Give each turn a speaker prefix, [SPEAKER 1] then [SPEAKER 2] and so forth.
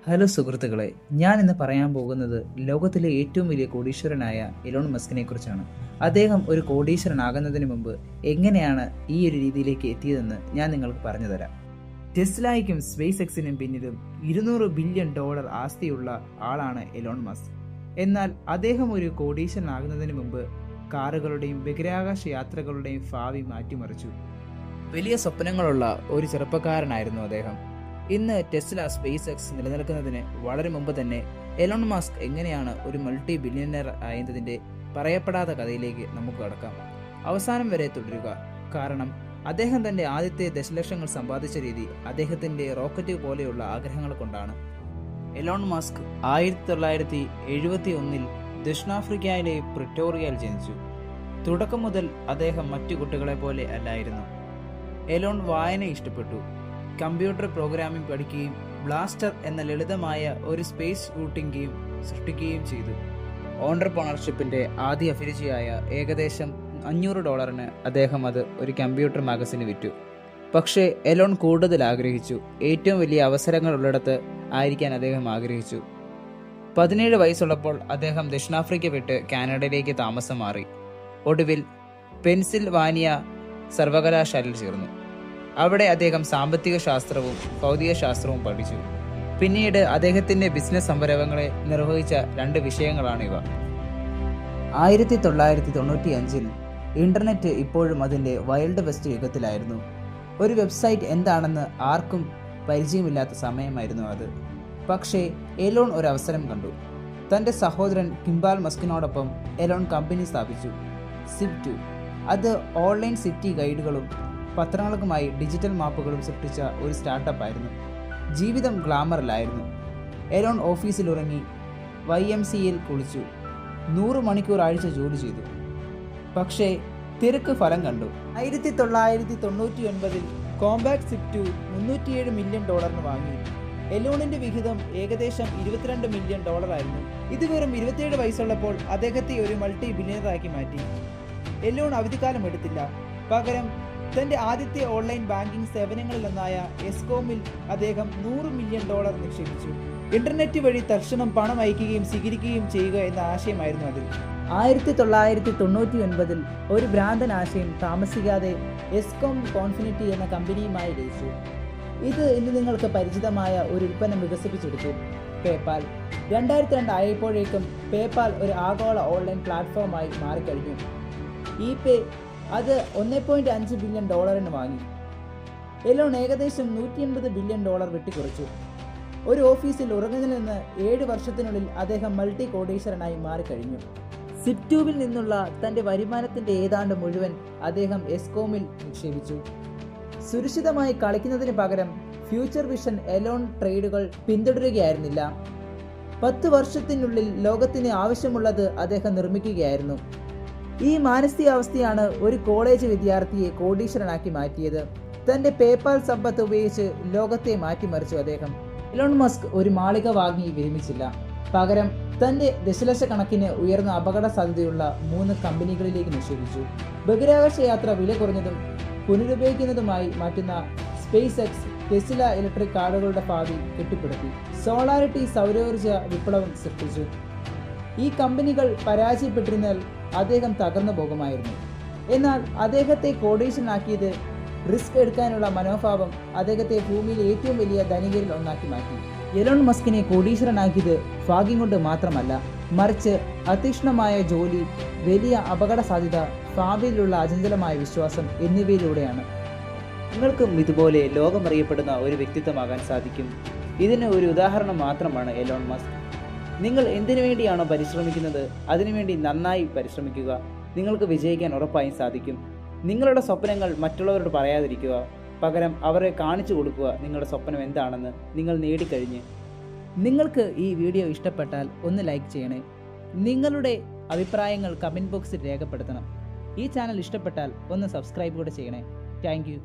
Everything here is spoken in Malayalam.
[SPEAKER 1] ഹലോ സുഹൃത്തുക്കളെ, ഞാൻ ഇന്ന് പറയാൻ പോകുന്നത് ലോകത്തിലെ ഏറ്റവും വലിയ കോടീശ്വരനായ എലോൺ മസ്കിനെ കുറിച്ചാണ്. അദ്ദേഹം ഒരു കോടീശ്വരനാകുന്നതിന് മുമ്പ് എങ്ങനെയാണ് ഈ ഒരു രീതിയിലേക്ക് എത്തിയതെന്ന് ഞാൻ നിങ്ങൾക്ക് പറഞ്ഞു തരാം. ടെസ്ലയ്ക്കും സ്പേസ് എക്സിനും പിന്നിലും $200 ബില്യൺ ആസ്തിയുള്ള ആളാണ് എലോൺ മസ്ക്. എന്നാൽ അദ്ദേഹം ഒരു കോടീശ്വരനാകുന്നതിന് മുമ്പ് കാറുകളുടെയും ബഹിരാകാശ യാത്രകളുടെയും ഭാവി മാറ്റിമറിച്ചു. വലിയ സ്വപ്നങ്ങളുള്ള ഒരു ചെറുപ്പക്കാരനായിരുന്നു അദ്ദേഹം. ഇന്ന് ടെസ്ല സ്പേസ് എക്സ് നിലനിൽക്കുന്നതിന് വളരെ മുമ്പ് തന്നെ എലോൺ മസ്ക് എങ്ങനെയാണ് ഒരു മൾട്ടി ബില്യണർ ആയതിൻ്റെ പറയപ്പെടാത്ത കഥയിലേക്ക് നമുക്ക് കടക്കാം. അവസാനം വരെ തുടരുക, കാരണം അദ്ദേഹം തൻ്റെ ആദ്യത്തെ ദശലക്ഷങ്ങൾ സമ്പാദിച്ച രീതി അദ്ദേഹത്തിൻ്റെ റോക്കറ്റ് പോലെയുള്ള ആഗ്രഹങ്ങൾ കൊണ്ടാണ്. എലോൺ മസ്ക് 1971 ദക്ഷിണാഫ്രിക്കയിലെ പ്രിറ്റോറിയയിൽ ജനിച്ചു. തുടക്കം മുതൽ അദ്ദേഹം മറ്റു കുട്ടികളെ പോലെ അല്ലായിരുന്നു. എലോൺ വായന ഇഷ്ടപ്പെട്ടു, കമ്പ്യൂട്ടർ പ്രോഗ്രാമിംഗ് പഠിക്കുകയും ബ്ലാസ്റ്റർ എന്ന ലളിതമായ ഒരു സ്പേസ് റൂട്ടിംഗ് ഗെയിം സൃഷ്ടിക്കുകയും ചെയ്തു. ഓൺട്രപ്രണർഷിപ്പിൻ്റെ ആദ്യ അഭിരുചിയായ ഏകദേശം $500 അദ്ദേഹം അത് ഒരു കമ്പ്യൂട്ടർ മാഗസിന് വിറ്റു. പക്ഷേ എലോൺ കൂടുതൽ ആഗ്രഹിച്ചു. ഏറ്റവും വലിയ അവസരങ്ങൾ ഉള്ളിടത്ത് ആയിരിക്കാൻ അദ്ദേഹം ആഗ്രഹിച്ചു. 17 വയസ്സുള്ളപ്പോൾ അദ്ദേഹം ദക്ഷിണാഫ്രിക്ക വിട്ട് കാനഡയിലേക്ക് താമസം മാറി. ഒടുവിൽ പെൻസിൽവാനിയ സർവകലാശാലയിൽ ചേർന്നു. അവിടെ അദ്ദേഹം സാമ്പത്തിക ശാസ്ത്രവും ഭൗതിക ശാസ്ത്രവും പഠിച്ചു. പിന്നീട് അദ്ദേഹത്തിൻ്റെ ബിസിനസ് സംരംഭങ്ങളെ നിർവഹിച്ച 2 വിഷയങ്ങളാണിവ. 1995 ഇന്റർനെറ്റ് ഇപ്പോഴും അതിൻ്റെ വൈൽഡ് വെസ്റ്റ് യുഗത്തിലായിരുന്നു. ഒരു വെബ്സൈറ്റ് എന്താണെന്ന് ആർക്കും പരിചയമില്ലാത്ത സമയമായിരുന്നു അത്. പക്ഷേ എലോൺ ഒരു അവസരം കണ്ടു. തൻ്റെ സഹോദരൻ കിംബാൽ മസ്കിനോടൊപ്പം എലോൺ കമ്പനി സ്ഥാപിച്ചു, സിപ്2. അത് ഓൺലൈൻ സിറ്റി ഗൈഡുകളും പത്രങ്ങൾക്കുമായി ഡിജിറ്റൽ മാപ്പുകളും സൃഷ്ടിച്ച ഒരു സ്റ്റാർട്ടപ്പ് ആയിരുന്നു. ജീവിതം ഗ്ലാമറിലായിരുന്നു. എലോൺ ഓഫീസിൽ ഉറങ്ങി, YMCAയിൽ കുളിച്ചു, 100 മണിക്കൂർ ആഴ്ച ജോലി ചെയ്തു. പക്ഷേ തിരക്ക് ഫലം കണ്ടു. 1999 കോമ്പാക്ട് സിപ്2 $307 മില്യൺ വാങ്ങി. എലോണിന്റെ വിഹിതം ഏകദേശം $22 മില്യൺ ആയിരുന്നു. ഇത് വെറും 27 വയസ്സുള്ളപ്പോൾ അദ്ദേഹത്തെ ഒരു മൾട്ടി ബില്യണറാക്കി മാറ്റി. എലോൺ അവധിക്കാലം എടുത്തില്ല. പകരം തന്റെ ആദ്യത്തെ ഓൺലൈൻ ബാങ്കിംഗ് സേവനങ്ങളിലൊന്നായ എസ്കോമിൽ അദ്ദേഹം $100 മില്യൺ നിക്ഷേപിച്ചു. ഇന്റർനെറ്റ് വഴി തൽക്ഷണം പണം അയക്കുകയും സ്വീകരിക്കുകയും ചെയ്യുക എന്ന ആശയമായിരുന്നു അതിൽ. 1999 ഒരു ഭ്രാന്തൻ ആശയം താമസിക്കാതെ എസ്കോം കോൺഫിനിറ്റി എന്ന കമ്പനിയുമായി ലയിച്ചു. ഇത് ഇന്ന് നിങ്ങൾക്ക് പരിചിതമായ ഒരു ഉൽപ്പന്നം വികസിപ്പിച്ചെടുത്തു, പേപ്പാൽ. 2002 ആയപ്പോഴേക്കും പേപ്പാൽ ഒരു ആഗോള ഓൺലൈൻ പ്ലാറ്റ്ഫോമായി മാറിക്കഴിഞ്ഞു. ഇപേ അത് $1.5 ബില്യൺ വാങ്ങി. എലോൺ ഏകദേശം $180 ബില്യൺ വെട്ടിക്കുറച്ചു. ഒരു ഓഫീസിൽ ഉറങ്ങുന്നതിൽ നിന്ന് 7 വർഷത്തിനുള്ളിൽ അദ്ദേഹം മൾട്ടി കോടീശ്വരനായി മാറിക്കഴിഞ്ഞു. സിപ്2വിൽ നിന്നുള്ള തൻ്റെ വരുമാനത്തിൻ്റെ ഏതാണ്ട് മുഴുവൻ അദ്ദേഹം എസ്കോമിൽ നിക്ഷേപിച്ചു. സുരക്ഷിതമായി കളിക്കുന്നതിന് പകരം ഫ്യൂച്ചർ വിഷൻ എലോൺ ട്രേഡുകൾ പിന്തുടരുകയായിരുന്നില്ല. 10 വർഷത്തിനുള്ളിൽ ലോകത്തിന് ആവശ്യമുള്ളത് അദ്ദേഹം നിർമ്മിക്കുകയായിരുന്നു. ഈ മാനസികാവസ്ഥയാണ് ഒരു കോളേജ് വിദ്യാർത്ഥിയെ കോടീശ്വരനാക്കി മാറ്റിയത്. തൻ്റെ പേപ്പാൽ സമ്പത്ത് ഉപയോഗിച്ച് ലോകത്തെ മാറ്റിമറിച്ചു അദ്ദേഹം. എലോൺ മസ്ക് ഒരു മാളിക വാങ്ങി വിരമിച്ചില്ല. പകരം തൻ്റെ ദശലക്ഷക്കണക്കിന് ഉയർന്ന അപകട സാധ്യതയുള്ള 3 കമ്പനികളിലേക്ക് നിക്ഷേപിച്ചു. ബഹിരാകാശ യാത്ര വില കുറഞ്ഞതും പുനരുപയോഗിക്കുന്നതുമായി മാറ്റുന്ന സ്പേസ് എക്സ് ടെസ്ല ഇലക്ട്രിക് കാറുകളുടെ ഭാവി കെട്ടിപ്പടുത്തി. സോളാരിറ്റി സൗരോർജ വിപ്ലവം സൃഷ്ടിച്ചു. ഈ കമ്പനികൾ പരാജയപ്പെട്ടിരുന്നാൽ അദ്ദേഹം തകർന്നു പോകുമായിരുന്നു. എന്നാൽ അദ്ദേഹത്തെ കോടീശ്വരനാക്കിയത് റിസ്ക് എടുക്കാനുള്ള മനോഭാവം അദ്ദേഹത്തെ ഭൂമിയിലെ ഏറ്റവും വലിയ ധനികരിൽ ഒന്നാക്കി മാറ്റി. എലോൺ മസ്കിനെ കോടീശ്വരനാക്കിയത് ഭാഗ്യം കൊണ്ട് മാത്രമല്ല, മറിച്ച് അതീക്ഷ്ണമായ ജോലി, വലിയ അപകട സാധ്യത, ഭാവിയിലുള്ള അചഞ്ചലമായ വിശ്വാസം എന്നിവയിലൂടെയാണ്. നിങ്ങൾക്കും ഇതുപോലെ ലോകമറിയപ്പെടുന്ന ഒരു വ്യക്തിത്വമാകാൻ സാധിക്കും. ഇതിന് ഒരു ഉദാഹരണം മാത്രമാണ് എലോൺ മസ്ക്. നിങ്ങൾ എന്തിനു വേണ്ടിയാണോ പരിശ്രമിക്കുന്നത് അതിനുവേണ്ടി നന്നായി പരിശ്രമിക്കുക. നിങ്ങൾക്ക് വിജയിക്കാൻ ഉറപ്പായും സാധിക്കും. നിങ്ങളുടെ സ്വപ്നങ്ങൾ മറ്റുള്ളവരോട് പറയാതിരിക്കുക. പകരം അവരെ കാണിച്ചു കൊടുക്കുക നിങ്ങളുടെ സ്വപ്നം എന്താണെന്ന് നിങ്ങൾ നേടിക്കഴിഞ്ഞ്. നിങ്ങൾക്ക് ഈ വീഡിയോ ഇഷ്ടപ്പെട്ടാൽ ഒന്ന് ലൈക്ക് ചെയ്യണേ. നിങ്ങളുടെ അഭിപ്രായങ്ങൾ കമൻറ്റ് ബോക്സിൽ രേഖപ്പെടുത്തണം. ഈ ചാനൽ ഇഷ്ടപ്പെട്ടാൽ ഒന്ന് സബ്സ്ക്രൈബ് കൂടെ ചെയ്യണേ. Thank you.